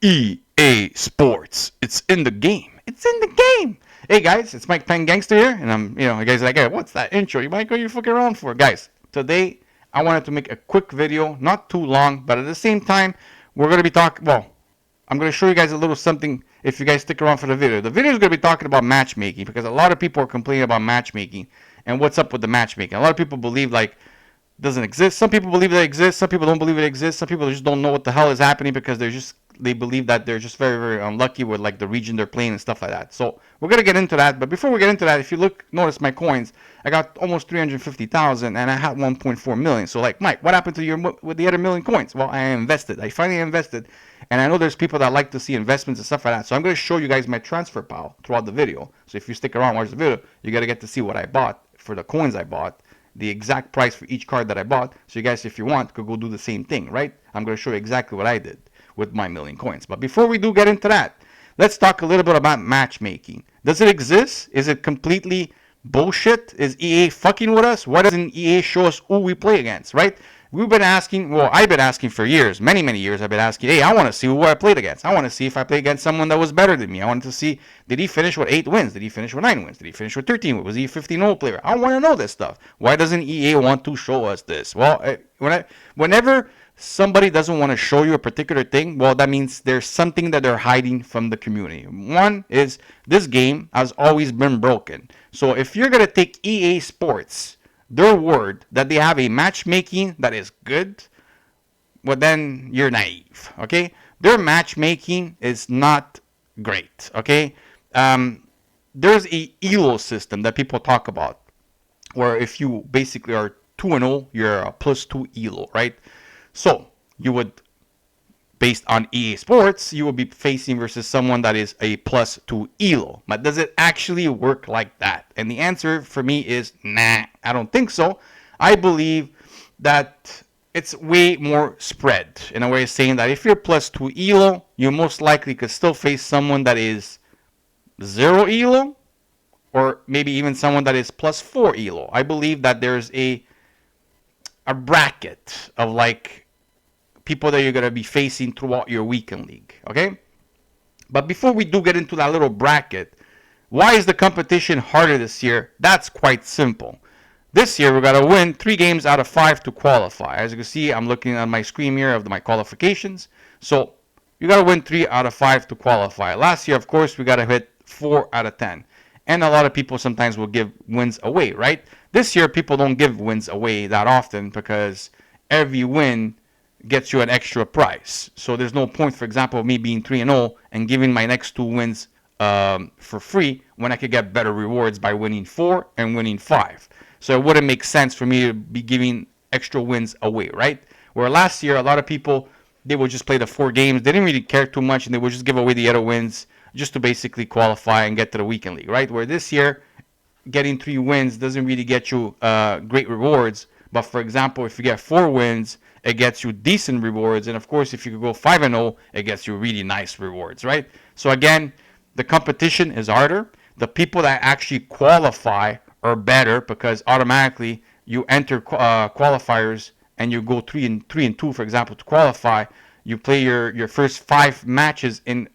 EA Sports. It's in the game. It's in the game. Hey guys, it's Mike Penn Gangster here, and you guys are like, hey, what's that intro? You might go, you're fucking around for, guys. Today, I wanted to make a quick video, not too long, but at the same time, we're gonna be talking. Well, I'm gonna show you guys a little something. If you guys stick around for the video is gonna be talking about matchmaking because a lot of people are complaining about matchmaking and what's up with the matchmaking. A lot of people believe like doesn't exist. Some people believe it exists. Some people don't believe it exists. Some people just don't know what the hell is happening because they believe that they're just very, very unlucky with like the region they're playing and stuff like that. So we're gonna get into that. But before we get into that, if you notice my coins, I got almost 350,000 and I had 1.4 million. So like, Mike, what happened to with the other million coins? Well, I invested. I finally invested, and I know there's people that like to see investments and stuff like that. So I'm gonna show you guys my transfer pile throughout the video. So if you stick around, watch the video, you gotta get to see what I bought for the coins I bought, the exact price for each card that I bought. So you guys, if you want, could go do the same thing, right? I'm going to show you exactly what I did with my million coins. But before we do get into that, let's talk a little bit about matchmaking. Does it exist? Is it completely bullshit? Is EA fucking with us? Why doesn't EA show us who we play against, right? We've been asking, well, I've been asking for years, many, many years. I've been asking, hey, I want to see who I played against. I want to see if I played against someone that was better than me. I wanted to see, did he finish with 8 wins? Did he finish with 9 wins? Did he finish with 13 wins? Was he a 15-0 player? I want to know this stuff. Why doesn't EA want to show us this? Well, whenever somebody doesn't want to show you a particular thing, well, that means there's something that they're hiding from the community. One is this game has always been broken. So if you're going to take EA Sports, their word that they have a matchmaking that is good, well then you're naive, okay? Their matchmaking is not great, okay? There's a ELO system that people talk about, where if you basically are 2-0, you're a +2 ELO, right? So you would, based on EA Sports, you will be facing versus someone that is a +2 ELO. But does it actually work like that? And the answer for me is nah, I don't think so. I believe that it's way more spread. In a way of saying that if you're +2 ELO, you most likely could still face someone that is 0 ELO, or maybe even someone that is +4 ELO. I believe that there's a bracket of like people that you're going to be facing throughout your weekend league, okay? But before we do get into that little bracket, why is the competition harder this year? That's quite simple. This year, we're going to win 3 games out of 5 to qualify. As you can see, I'm looking on my screen here of my qualifications. So you got to win 3 out of 5 to qualify. Last year, of course, we got to hit 4 out of 10. And a lot of people sometimes will give wins away, right? This year, people don't give wins away that often because every win gets you an extra prize. So there's no point, for example, of me being 3-0 and giving my next 2 wins for free when I could get better rewards by winning 4 and winning 5. So it wouldn't make sense for me to be giving extra wins away, right? Where last year, a lot of people, they would just play the 4 games. They didn't really care too much, and they would just give away the other wins just to basically qualify and get to the weekend league, right? Where this year, getting 3 wins doesn't really get you great rewards. But for example, if you get 4 wins, it gets you decent rewards. And of course, if you could go 5-0, it gets you really nice rewards, right? So again, the competition is harder. The people that actually qualify are better because automatically you enter qualifiers and you go 3-2, for example, to qualify. You play your first 5 matches in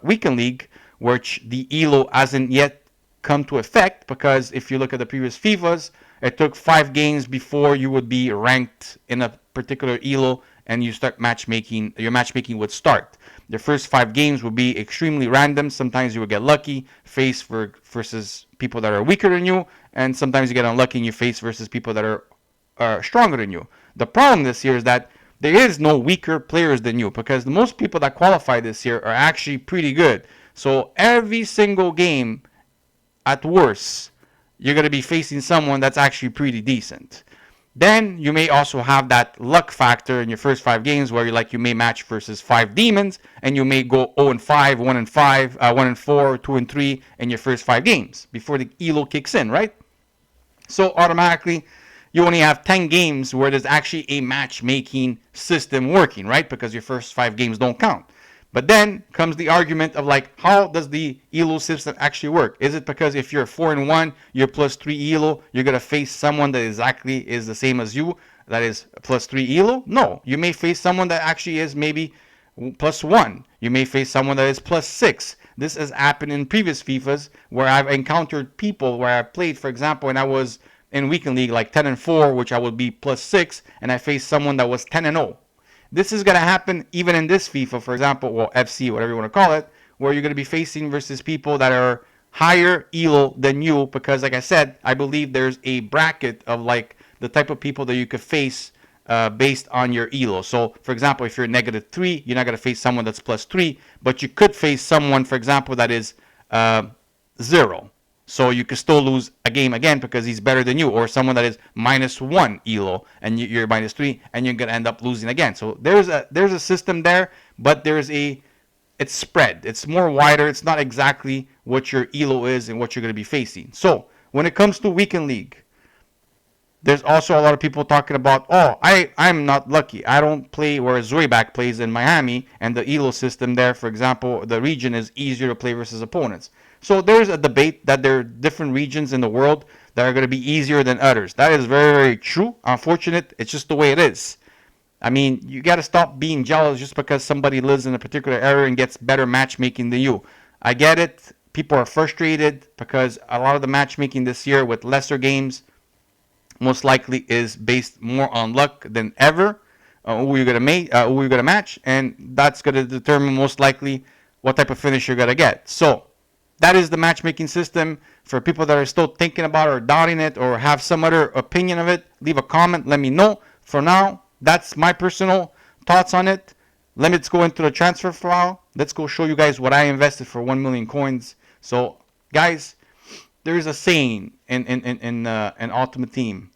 weekend league, which the ELO hasn't yet come to effect, because if you look at the previous FIFAs, it took 5 games before you would be ranked in a particular ELO and you start matchmaking. Your matchmaking would start. The first 5 games would be extremely random. Sometimes you would get lucky, face versus people that are weaker than you, and sometimes you get unlucky and you face versus people that are stronger than you. The problem this year is that there is no weaker players than you, because the most people that qualify this year are actually pretty good. So every single game, at worst, you're going to be facing someone that's actually pretty decent. Then you may also have that luck factor in your first 5 games where you may match versus 5 demons, and you may go 0-5, 1-5, 1-4, 2-3 in your first 5 games before the ELO kicks in, right? So automatically, you only have 10 games where there's actually a matchmaking system working, right? Because your first 5 games don't count. But then comes the argument of like, how does the ELO system actually work? Is it because if you're 4-1, you're +3 ELO, you're gonna face someone that exactly is the same as you, that is +3 ELO? No, you may face someone that actually is maybe +1. You may face someone that is +6. This has happened in previous FIFAs where I've encountered people where I played, for example, and I was in weekend league like 10-4, which I would be +6, and I faced someone that was 10-0. This is going to happen even in this FIFA, for example, or FC, whatever you want to call it, where you're going to be facing versus people that are higher ELO than you, because like I said, I believe there's a bracket of like the type of people that you could face based on your ELO. So, for example, if you're -3, you're not going to face someone that's +3, but you could face someone, for example, that is 0. So you could still lose a game again because he's better than you, or someone that is -1 ELO and you're -3, and you're going to end up losing again. So there's a system there, but it's spread. It's more wider. It's not exactly what your ELO is and what you're going to be facing. So when it comes to weekend league, there's also a lot of people talking about, oh, I'm not lucky. I don't play where Zoidback plays in Miami, and the ELO system there, for example, the region is easier to play versus opponents. So there's a debate that there are different regions in the world that are going to be easier than others. That is very, very true. Unfortunate. It's just the way it is. I mean, you got to stop being jealous just because somebody lives in a particular area and gets better matchmaking than you. I get it. People are frustrated because a lot of the matchmaking this year with lesser games most likely is based more on luck than ever. Who you're gonna match, and that's gonna determine most likely what type of finish you're gonna get. So that is the matchmaking system. For people that are still thinking about it or doubting it or have some other opinion of it, leave a comment. Let me know. For now, that's my personal thoughts on it. Let's go into the transfer file. Let's go show you guys what I invested for 1 million coins. So, guys, there's a saying in Ultimate Team: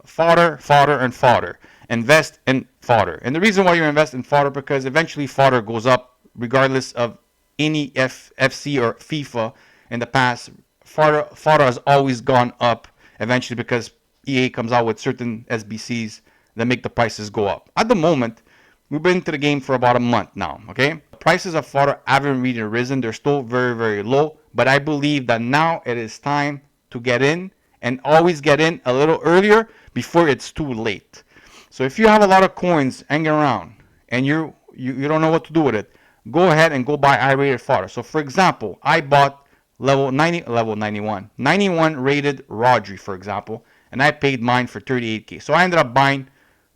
fodder, fodder, and fodder. Invest in fodder. And the reason why you invest in fodder, because eventually fodder goes up regardless of any FC or FIFA in the past. Fodder has always gone up eventually because EA comes out with certain SBCs that make the prices go up. At the moment, we've been into the game for about a month now, okay? The prices of fodder haven't really risen. They're still very, very low. But I believe that now it is time to get in, and always get in a little earlier before it's too late. So if you have a lot of coins hanging around and you don't know what to do with it, go ahead and go buy I-rated fodder. So for example, I bought level 91 rated Rodri, for example, and I paid mine for 38k. So I ended up buying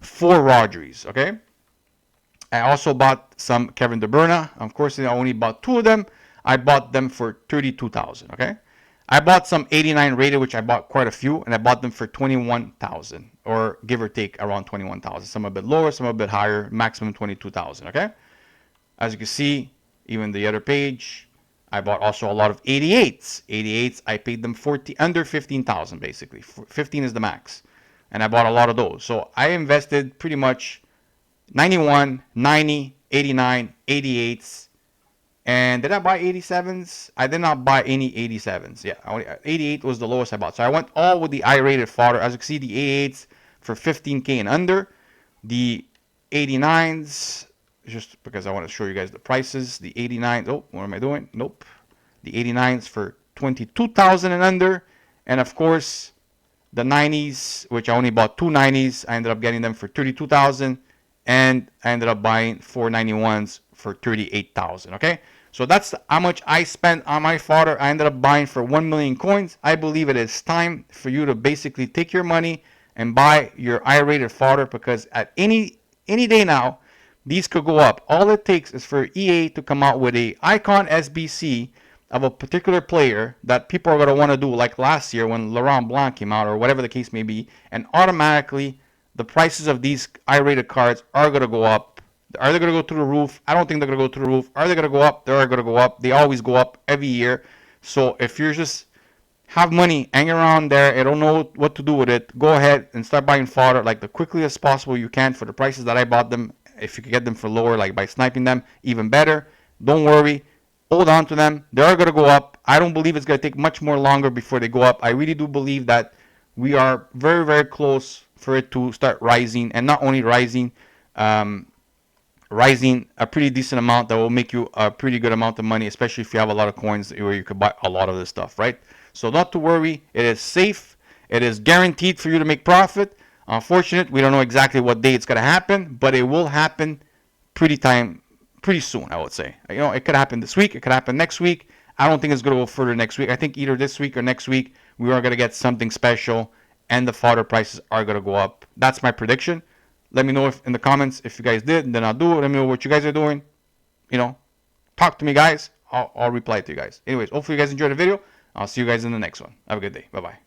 4 Rodris, okay? I also bought some Kevin De Bruyne. Of course, I only bought 2 of them. I bought them for 32,000, okay? I bought some 89 rated, which I bought quite a few, and I bought them for 21,000, or give or take around 21,000. Some a bit lower, some a bit higher, maximum 22,000, okay? As you can see, even the other page, I bought also a lot of 88s. 88s, I paid them under 15,000 basically. 15 is the max. And I bought a lot of those. So I invested pretty much 91, 90, 89, 88s. And did I buy 87s? I did not buy any 87s. Yeah, 88 was the lowest I bought. So I went all with the I-rated fodder. As you can see, the 88s for 15k and under. The 89s, just because I want to show you guys the prices. The 89s, oh, what am I doing? Nope. The 89s for 22,000 and under. And of course, the 90s, which I only bought 2 90s. I ended up getting them for 32,000. And I ended up buying 4 91s for 38,000, okay? So that's how much I spent on my fodder. I ended up buying for 1 million coins. I believe it is time for you to basically take your money and buy your I-rated fodder, because at any day now, these could go up. All it takes is for EA to come out with a icon SBC of a particular player that people are going to want to do, like last year when Laurent Blanc came out, or whatever the case may be, and automatically the prices of these I-rated cards are going to go up. Are they going to go through the roof? I don't think they're going to go through the roof. Are they going to go up? They are going to go up. They always go up every year. So if you're just have money hanging around there and don't know what to do with it, go ahead and start buying fodder like the quickly as possible you can for the prices that I bought them. If you could get them for lower, like by sniping them, even better. Don't worry. Hold on to them. They are going to go up. I don't believe it's going to take much more longer before they go up. I really do believe that we are very, very close for it to start rising, and not only rising, rising a pretty decent amount that will make you a pretty good amount of money, especially if you have a lot of coins where you could buy a lot of this stuff, right? So not to worry. It is safe. It is guaranteed for you to make profit. Unfortunate, we don't know exactly what day it's going to happen, but it will happen pretty pretty soon, I would say. You know, it could happen this week. It could happen next week. I don't think it's going to go further next week. I think either this week or next week we are going to get something special, and the fodder prices are going to go up. That's my prediction. Let me know if in the comments if you guys did, and then I'll do it. Let me know what you guys are doing. You know, talk to me, guys. I'll reply to you guys. Anyways, hopefully you guys enjoyed the video. I'll see you guys in the next one. Have a good day. Bye bye.